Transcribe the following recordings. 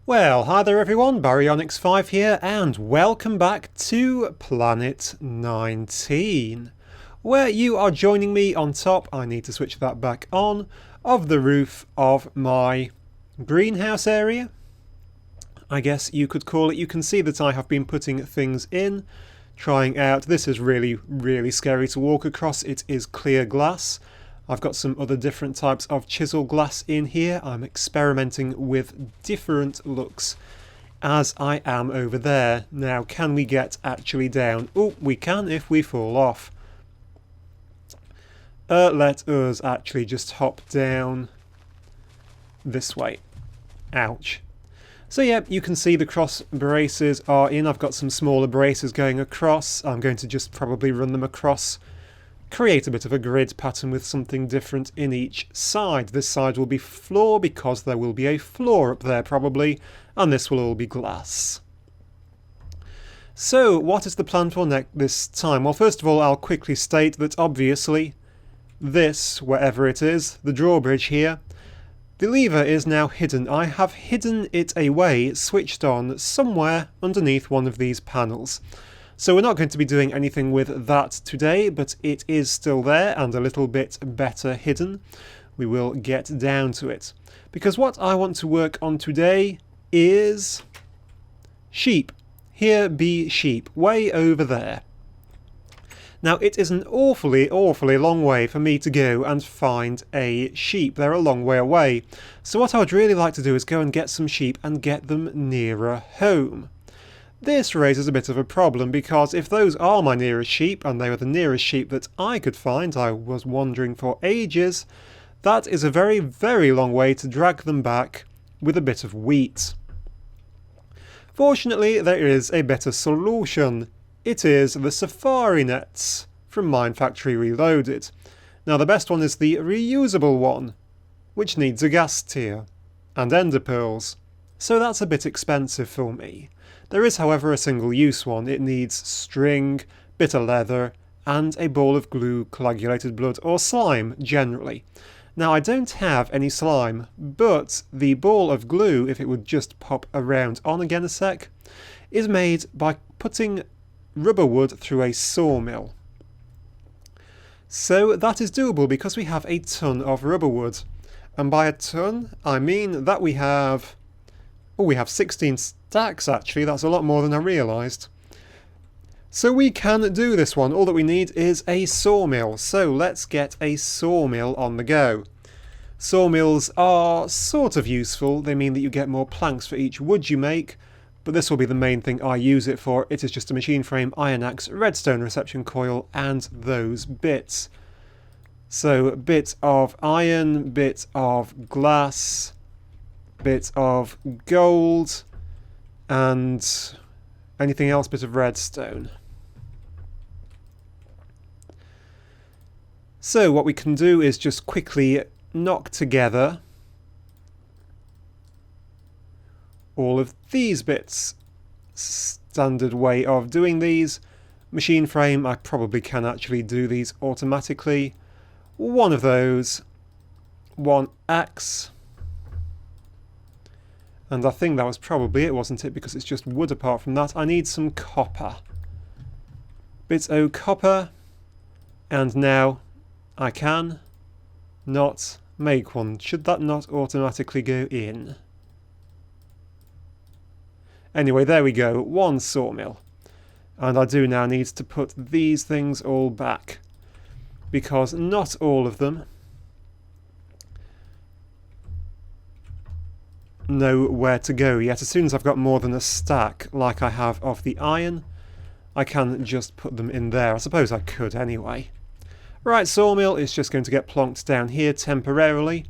Well, hi there everyone, Baryonyx5 here, and welcome back to Planet 19, where you are joining me on top, I need to switch that back on, of the roof of my greenhouse area, I guess you could call it. You can see that I have been putting things in, trying out. This is really scary to walk across. It is clear glass. I've got some other different types of chisel glass in here. I'm experimenting with different looks as I am over there. Now, can we get actually down? Oh, we can if we fall off. Let us actually just hop down this way. Ouch. So yeah, you can see the cross braces are in. I've got some smaller braces going across. I'm going to just probably run them across. Create a bit of a grid pattern with something different in each side. This side will be floor because there will be a floor up there probably, and this will all be glass. So what is the plan for this time? Well, first of all, I'll quickly state that obviously this, wherever it is, the drawbridge here, the lever is now hidden. I have hidden it away, switched on somewhere underneath one of these panels. So we're not going to be doing anything with that today, but it is still there and a little bit better hidden. We will get down to it. Because what I want to work on today is sheep. Here be sheep, way over there. Now it is an awfully long way for me to go and find a sheep. They're a long way away. So what I would really like to do is go and get some sheep and get them nearer home. This raises a bit of a problem because if those are my nearest sheep, and they were the nearest sheep that I could find, I was wandering for ages, that is a very long way to drag them back with a bit of wheat. Fortunately, there is a better solution. It is the safari nets from Mine Factory Reloaded. Now the best one is the reusable one, which needs a gas tier and ender pearls, so that's a bit expensive for me. There is, however, a single-use one. It needs string, bit of leather, and a ball of glue, coagulated blood, or slime, generally. Now, I don't have any slime, but the ball of glue, if it would just pop around on again a sec, is made by putting rubber wood through a sawmill. So that is doable because we have a ton of rubber wood. And by a ton, I mean that we have 16 stacks actually. That's a lot more than I realised. So we can do this one. All that we need is a sawmill. So let's get a sawmill on the go. Sawmills are sort of useful. They mean that you get more planks for each wood you make, but this will be the main thing I use it for. It is just a machine frame, iron axe, redstone reception coil, and those bits. So bit of iron, bit of glass, bit of gold, and anything else, bit of redstone. So what we can do is just quickly knock together all of these bits. Standard way of doing these. Machine frame, I probably can actually do these automatically. One of those, one axe. And I think that was probably it, wasn't it? Because it's just wood apart from that. I need some copper. Bits o' copper. And now I can not make one. Should that not automatically go in? Anyway, there we go. One sawmill. And I do now need to put these things all back. Because not all of them know where to go yet. As soon as I've got more than a stack like I have of the iron, I can just put them in there. I suppose I could anyway. Right, sawmill is just going to get plonked down here temporarily.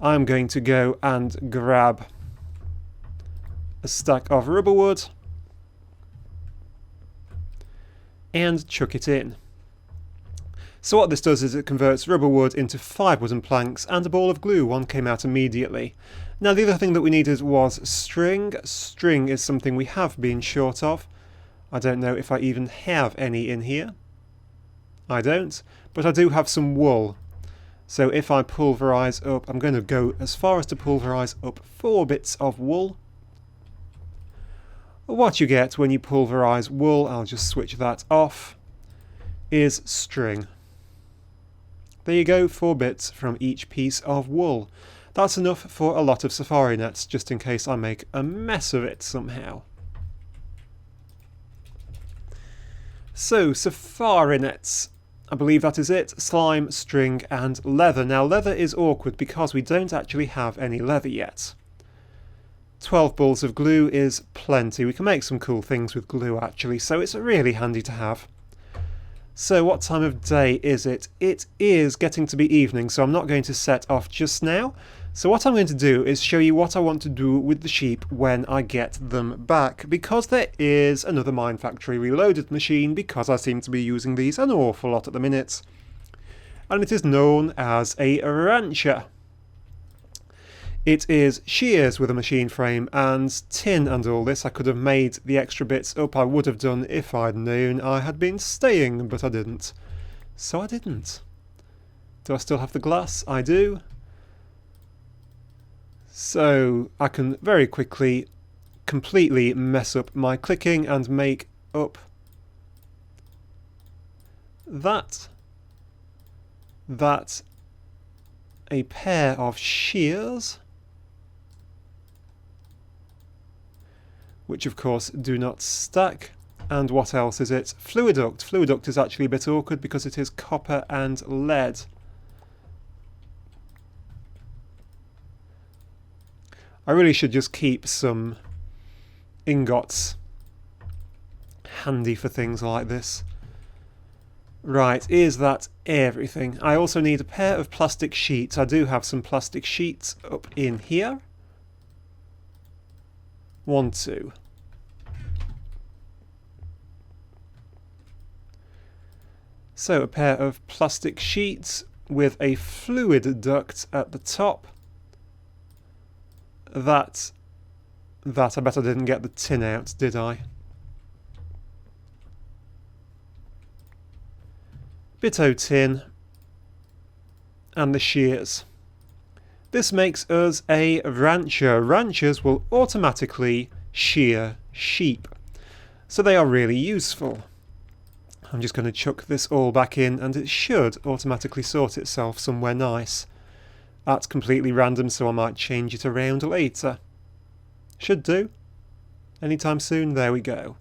I'm going to go and grab a stack of rubber wood and chuck it in. So what this does is it converts rubber wood into 5 wooden planks and a ball of glue. One came out immediately. Now the other thing that we needed was string. String is something we have been short of. I don't know if I even have any in here. I don't, but I do have some wool. So if I pulverise up, I'm going to go as far as to pulverise up 4 bits of wool. what you get when you pulverise wool, I'll just switch that off, is string. There you go, 4 bits from each piece of wool. That's enough for a lot of safari nets, just in case I make a mess of it somehow. So, safari nets. I believe that is it. Slime, string and leather. Now leather is awkward because we don't actually have any leather yet. 12 balls of glue is plenty. We can make some cool things with glue actually, so it's really handy to have. So what time of day is it? It is getting to be evening, so I'm not going to set off just now. So what I'm going to do is show you what I want to do with the sheep when I get them back, because there is another Mine Factory Reloaded machine, because I seem to be using these an awful lot at the minute. And it is known as a rancher. It is shears with a machine frame and tin and all this. I could have made the extra bits up. I would have done if I'd known I had been staying, but I didn't. So I didn't. Do I still have the glass? I do. So I can very quickly completely mess up my clicking and make up that a pair of shears, which of course do not stack. And what else is it? Fluiduct. Fluiduct is actually a bit awkward because it is copper and lead. I really should just keep some ingots handy for things like this. Right, is that everything? I also need a pair of plastic sheets. I do have some plastic sheets up in here. 1, 2. So a pair of plastic sheets with a fluid duct at the top. That I bet I didn't get the tin out, did I? Bit tin and the shears. This makes us a rancher. Ranchers will automatically shear sheep, so they are really useful. I'm just going to chuck this all back in and it should automatically sort itself somewhere nice. That's completely random, so I might change it around later. Should do. Anytime soon, there we go.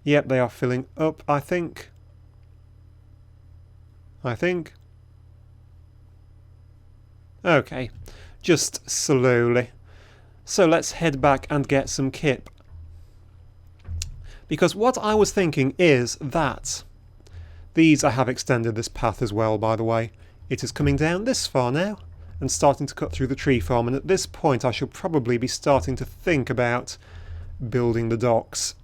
Yep, they are filling up, I think. Okay, just slowly. So let's head back and get some kip. Because what I was thinking is that I have extended this path as well, by the way. It is coming down this far now and starting to cut through the tree farm, and at this point I should probably be starting to think about building the docks.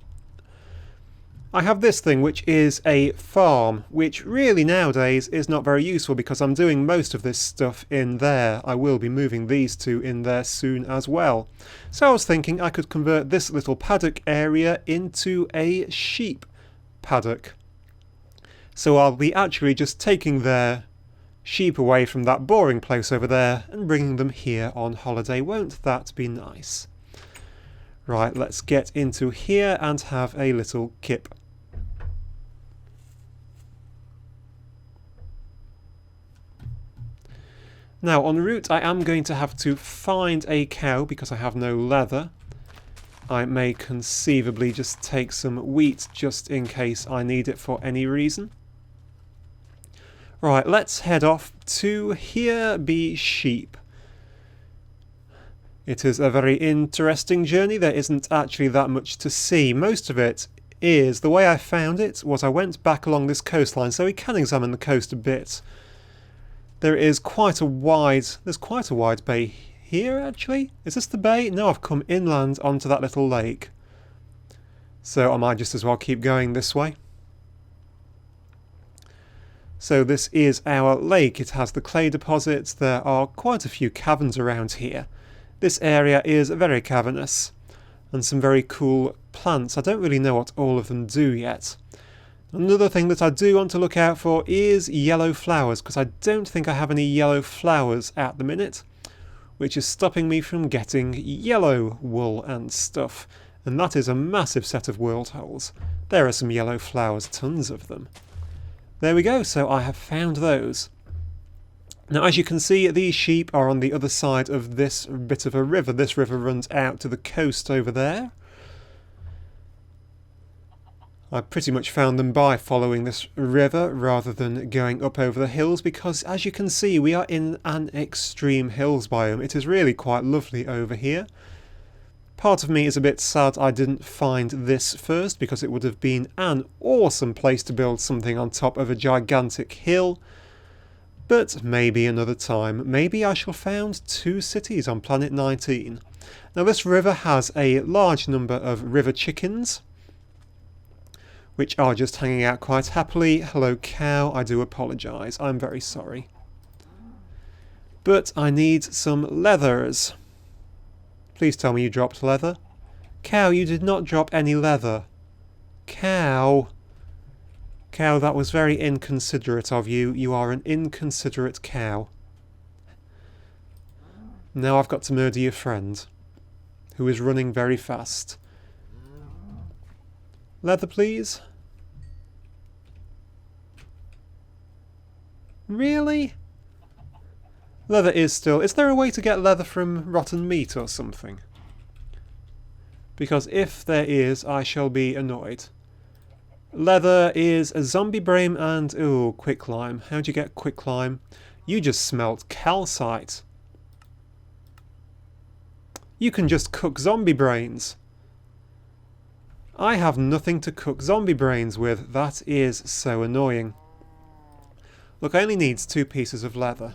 I have this thing which is a farm, which really nowadays is not very useful because I'm doing most of this stuff in there. I will be moving these two in there soon as well. So I was thinking I could convert this little paddock area into a sheep paddock. So I'll be actually just taking their sheep away from that boring place over there and bringing them here on holiday. Won't that be nice? Right, let's get into here and have a little kip. Now, en route, I am going to have to find a cow because I have no leather. I may conceivably just take some wheat just in case I need it for any reason. Right, let's head off to Here Be Sheep. It is a very interesting journey. There isn't actually that much to see. Most of it is, the way I found it was I went back along this coastline, so we can examine the coast a bit. There's quite a wide bay here, actually. Is this the bay? No, I've come inland onto that little lake. So I might just as well keep going this way. So this is our lake. It has the clay deposits. There are quite a few caverns around here. This area is very cavernous. And some very cool plants. I don't really know what all of them do yet. Another thing that I do want to look out for is yellow flowers, because I don't think I have any yellow flowers at the minute, which is stopping me from getting yellow wool and stuff. And that is a massive set of world holes. There are some yellow flowers, tons of them. There we go, so I have found those. Now as you can see, these sheep are on the other side of this bit of a river. This river runs out to the coast over there. I pretty much found them by following this river rather than going up over the hills, because as you can see we are in an extreme hills biome. It is really quite lovely over here. Part of me is a bit sad I didn't find this first, because it would have been an awesome place to build something on top of a gigantic hill. But maybe another time. Maybe I shall found 2 cities on Planet 19. Now this river has a large number of river chickens, which are just hanging out quite happily. Hello cow, I do apologise, I'm very sorry. But I need some leathers. Please tell me you dropped leather. Cow, you did not drop any leather. Cow. Cow, that was very inconsiderate of you. You are an inconsiderate cow. Now I've got to murder your friend, who is running very fast. Leather, please. Really? Leather is still... Is there a way to get leather from rotten meat or something? Because if there is, I shall be annoyed. Leather is a zombie brain and... Ooh, quicklime. How'd you get quicklime? You just smelt calcite. You can just cook zombie brains. I have nothing to cook zombie brains with. That is so annoying. Look, I only need 2 pieces of leather.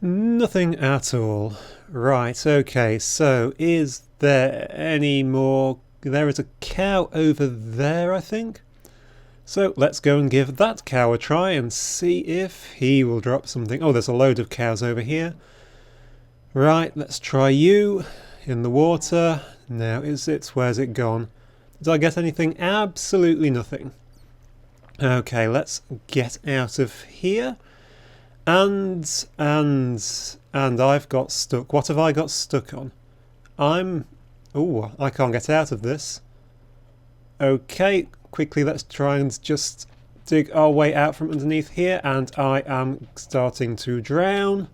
Nothing at all. Right, okay, so is there any more? There is a cow over there, I think. So let's go and give that cow a try and see if he will drop something. Oh, there's a load of cows over here. Right, let's try you in the water. Now, where's it gone? Did I get anything? Absolutely nothing. Okay, let's get out of here. And I've got stuck. What have I got stuck on? Oh, I can't get out of this. Okay, quickly let's try and just dig our way out from underneath here, and I am starting to drown.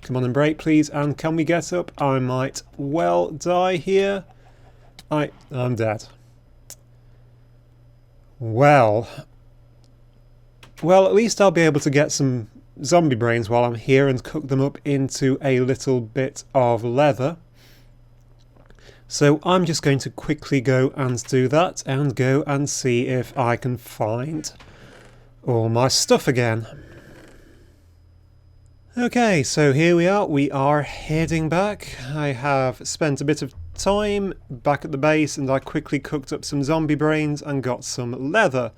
Come on and break, please, and can we get up? I might well die here. I'm dead. Well, at least I'll be able to get some zombie brains while I'm here and cook them up into a little bit of leather. So I'm just going to quickly go and do that and go and see if I can find all my stuff again. Okay, so here we are heading back. I have spent a bit of time back at the base and I quickly cooked up some zombie brains and got some leather.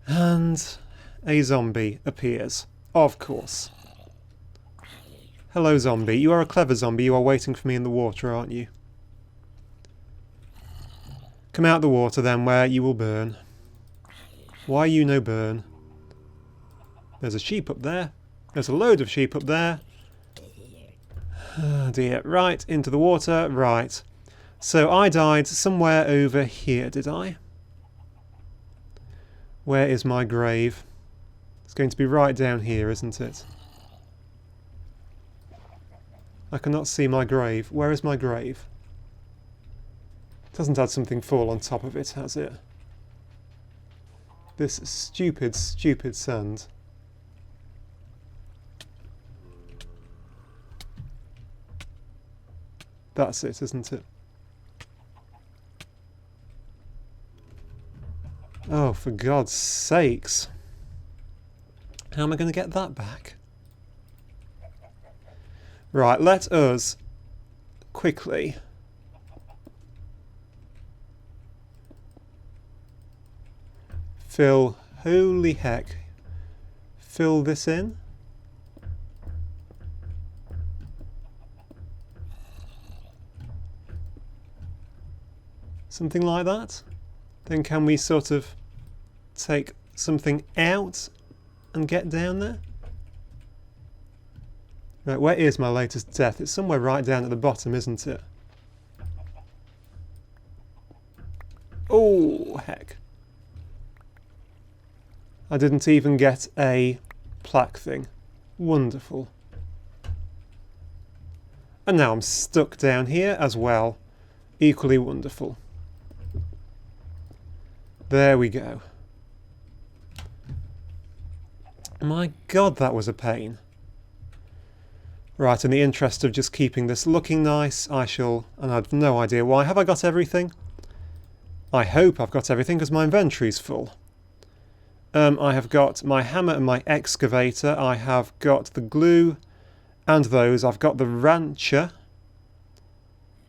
And a zombie appears. Of course. Hello, zombie. You are a clever zombie. You are waiting for me in the water, aren't you? Come out the water then, where you will burn. Why you no burn? There's a sheep up there. There's a load of sheep up there. Oh dear. Right, into the water. Right. So I died somewhere over here, did I? Where is my grave? It's going to be right down here, isn't it? I cannot see my grave. Where is my grave? It hasn't had something fall on top of it, has it? This stupid, stupid sand. That's it, isn't it? Oh, for God's sakes. How am I going to get that back? Right, let us quickly holy heck, fill this in. Something like that. Then can we sort of take something out and get down there? Right, where is my latest death? It's somewhere right down at the bottom, isn't it? Oh, heck. I didn't even get a plaque thing. Wonderful. And now I'm stuck down here as well. Equally wonderful. There we go. My God, that was a pain. Right, in the interest of just keeping this looking nice, I shall... And I've no idea why. Have I got everything? I hope I've got everything because my inventory's full. I have got my hammer and my excavator. I have got the glue and those. I've got the rancher.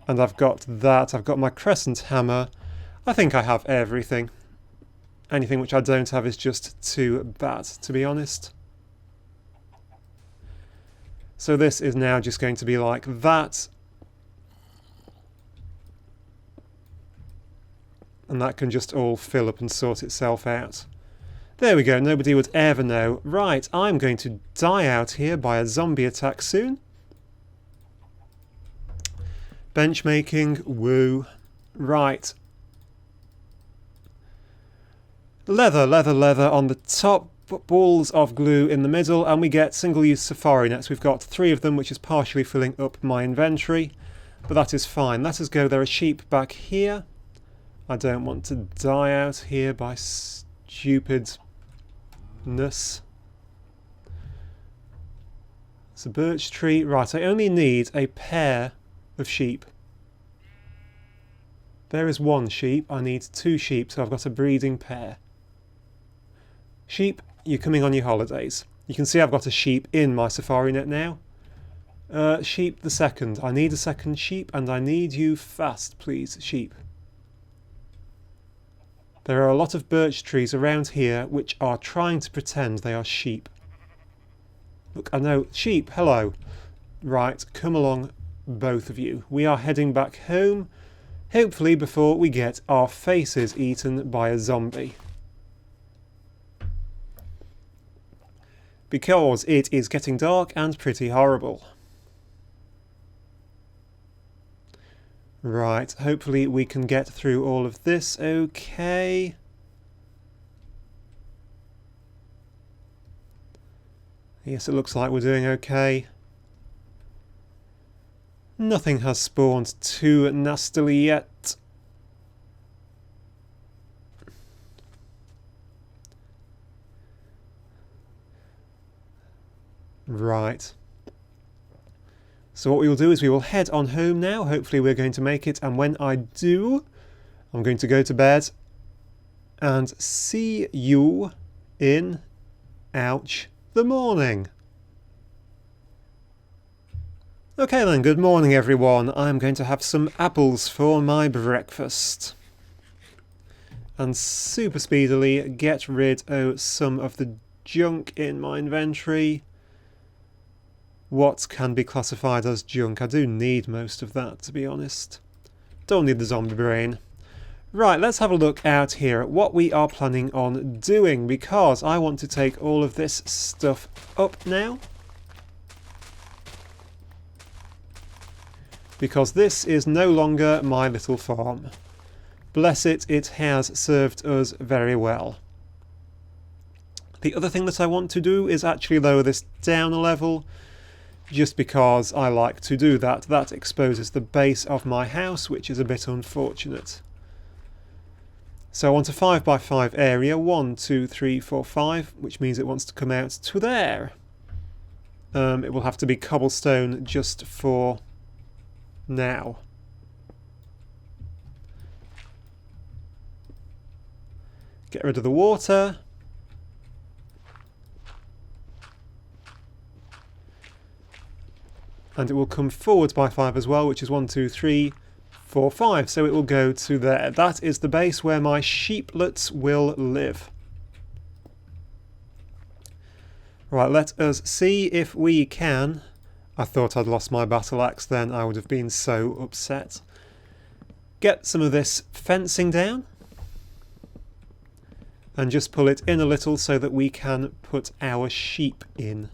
And I've got that. I've got my crescent hammer. I think I have everything. Anything which I don't have is just too bad, to be honest. So this is now just going to be like that. And that can just all fill up and sort itself out. There we go, nobody would ever know. Right, I'm going to die out here by a zombie attack soon. Bench making, woo. Right. Leather, leather, leather on the top, balls of glue in the middle, and we get single-use safari nets. We've got 3 of them, which is partially filling up my inventory, but that is fine. Let us go. There are sheep back here. I don't want to die out here by stupidness. It's a birch tree. Right, I only need a pair of sheep. There is 1 sheep. I need 2 sheep, so I've got a breeding pair. Sheep, you're coming on your holidays. You can see I've got a sheep in my safari net now. Sheep the second. I need a second sheep, and I need you fast, please, sheep. There are a lot of birch trees around here which are trying to pretend they are sheep. Look, I know. Sheep, hello. Right, come along, both of you. We are heading back home, hopefully before we get our faces eaten by a zombie. Because it is getting dark and pretty horrible. Right, hopefully we can get through all of this okay. Yes, it looks like we're doing okay. Nothing has spawned too nastily yet. Right. So what we will do is we will head on home now. Hopefully we're going to make it. And when I do, I'm going to go to bed and see you in, ouch, the morning. Okay then, good morning everyone. I'm going to have some apples for my breakfast. And super speedily get rid of some of the junk in my inventory. What can be classified as junk? I do need most of that, to be honest. Don't need the zombie brain. Right, let's have a look out here at what we are planning on doing, because I want to take all of this stuff up now. Because this is no longer my little farm. Bless it, it has served us very well. The other thing that I want to do is actually lower this down a level, just because I like to do that. That exposes the base of my house, which is a bit unfortunate. So I want a 5x5 area, 1, 2, 3, 4, 5, which means it wants to come out to there. It will have to be cobblestone just for now. Get rid of the water. And it will come forwards by 5 as well, which is 1, 2, 3, 4, 5. So it will go to there. That is the base where my sheeplets will live. Right, let us see if we can... I thought I'd lost my battle axe then. I would have been so upset. Get some of this fencing down. And just pull it in a little so that we can put our sheep in.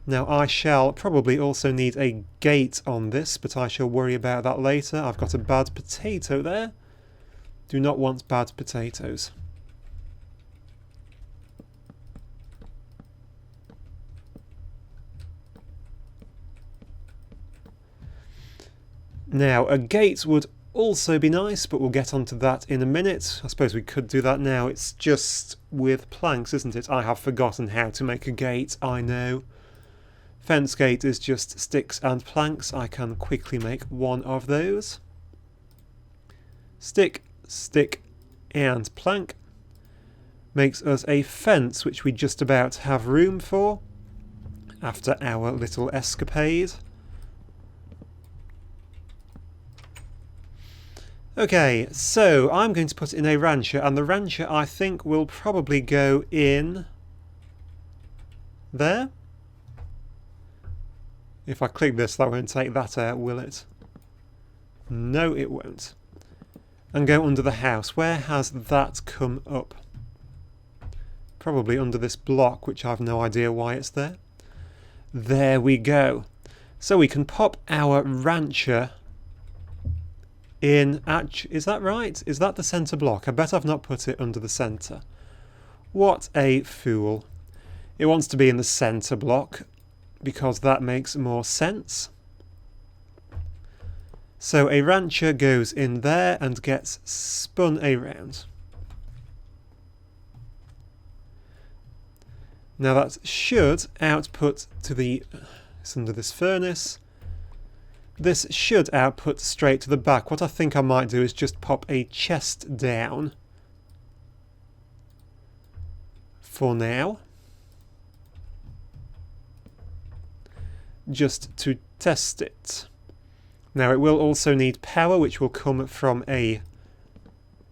Now I shall probably also need a gate on this, but I shall worry about that later. I've got a bad potato there. Do not want bad potatoes. Now, a gate would also be nice, but we'll get onto that in a minute. I suppose we could do that now. It's just with planks, isn't it? I have forgotten how to make a gate, I know. Fence gate is just sticks and planks. I can quickly make one of those. Stick, stick, and plank makes us a fence, which we just about have room for after our little escapade. Okay, so I'm going to put in a rancher, and the rancher I think will probably go in there. If I click this, that won't take that out, will it? No, it won't. And go under the house. Where has that come up? Probably under this block, which I've no idea why it's there. There we go. So we can pop our rancher in. Is that right? Is that the centre block? I bet I've not put it under the centre. What a fool. It wants to be in the centre block because that makes more sense. So a rancher goes in there and gets spun around. Now that should output to the... It's under this furnace. This should output straight to the back. What I think I might do is just pop a chest down for now, just to test it. Now it will also need power, which will come from a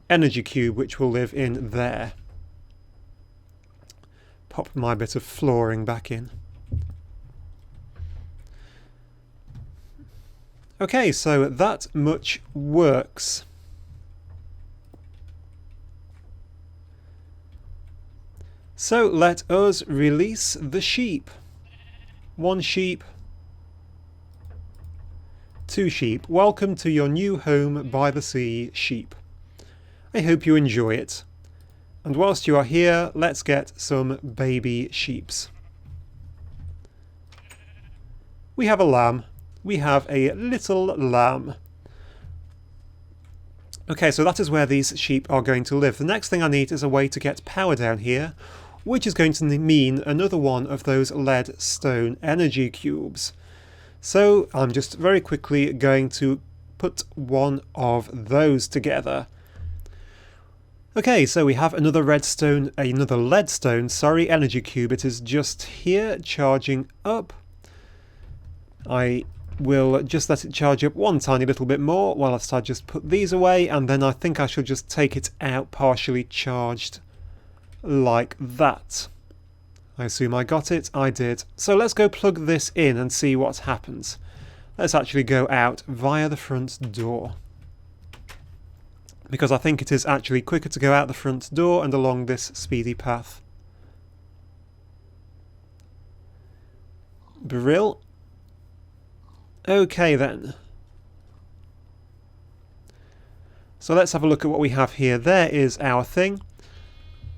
energy cube, which will live in there. Pop my bit of flooring back in. Okay, so that much works. So let us release the sheep. 1 sheep. 2 sheep. Welcome to your new home by the sea, sheep. I hope you enjoy it. And whilst you are here, let's get some baby sheeps. We have a lamb. We have a little lamb. Okay, so that is where these sheep are going to live. The next thing I need is a way to get power down here, which is going to mean another one of those lead stone energy cubes. So I'm just very quickly going to put one of those together. Okay, so we have another leadstone, energy cube. It is just here charging up. I will just let it charge up one tiny little bit more whilst I just put these away, and then I think I shall just take it out partially charged like that. I assume I got it. I did. So let's go plug this in and see what happens. Let's actually go out via the front door, because I think it is actually quicker to go out the front door and along this speedy path. Brill. Okay then. So let's have a look at what we have here. There is our thing.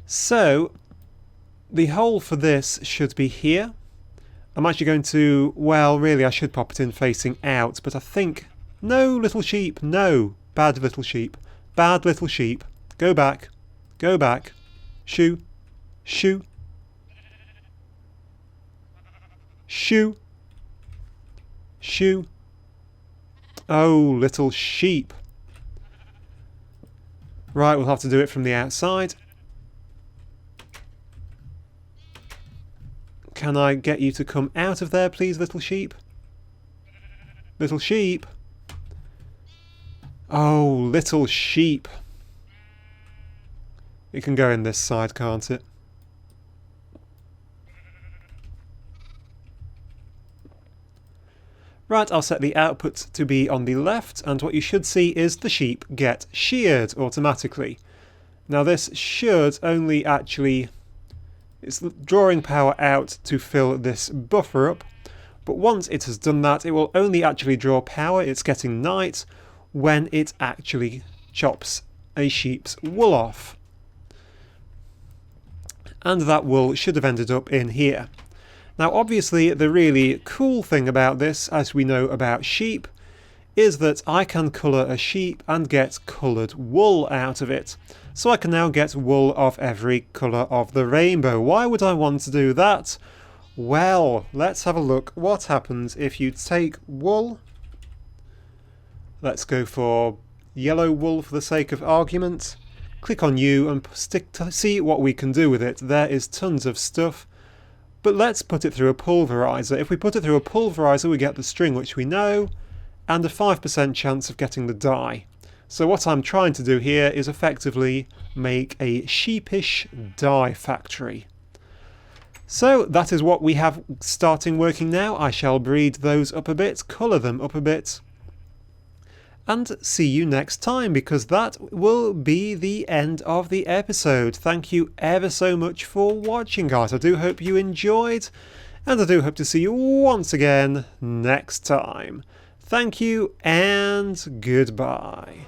So the hole for this should be here. I'm actually going to, well, really I should pop it in facing out, but I think, no, little sheep, no, bad little sheep, bad little sheep, go back, shoo, shoo, shoo, shoo. Oh, little sheep. Right, we'll have to do it from the outside. Can I get you to come out of there, please, little sheep? Little sheep. Oh, little sheep. It can go in this side, can't it? Right, I'll set the output to be on the left, and what you should see is the sheep get sheared automatically. Now this should only actually It's drawing power out to fill this buffer up, but once it has done that, it will only actually draw power, it's getting night, when it actually chops a sheep's wool off. And that wool should have ended up in here. Now obviously the really cool thing about this, as we know about sheep, is that I can colour a sheep and get coloured wool out of it. So I can now get wool of every colour of the rainbow. Why would I want to do that? Well, let's have a look what happens if you take wool. Let's go for yellow wool for the sake of argument. Click on U and see what we can do with it. There is tons of stuff. But let's put it through a pulverizer. If we put it through a pulverizer, we get the string, which we know, and a 5% chance of getting the dye. So what I'm trying to do here is effectively make a sheepish dye factory. So that is what we have starting working now. I shall breed those up a bit, colour them up a bit, and see you next time, because that will be the end of the episode. Thank you ever so much for watching, guys. I do hope you enjoyed, and I do hope to see you once again next time. Thank you, and goodbye.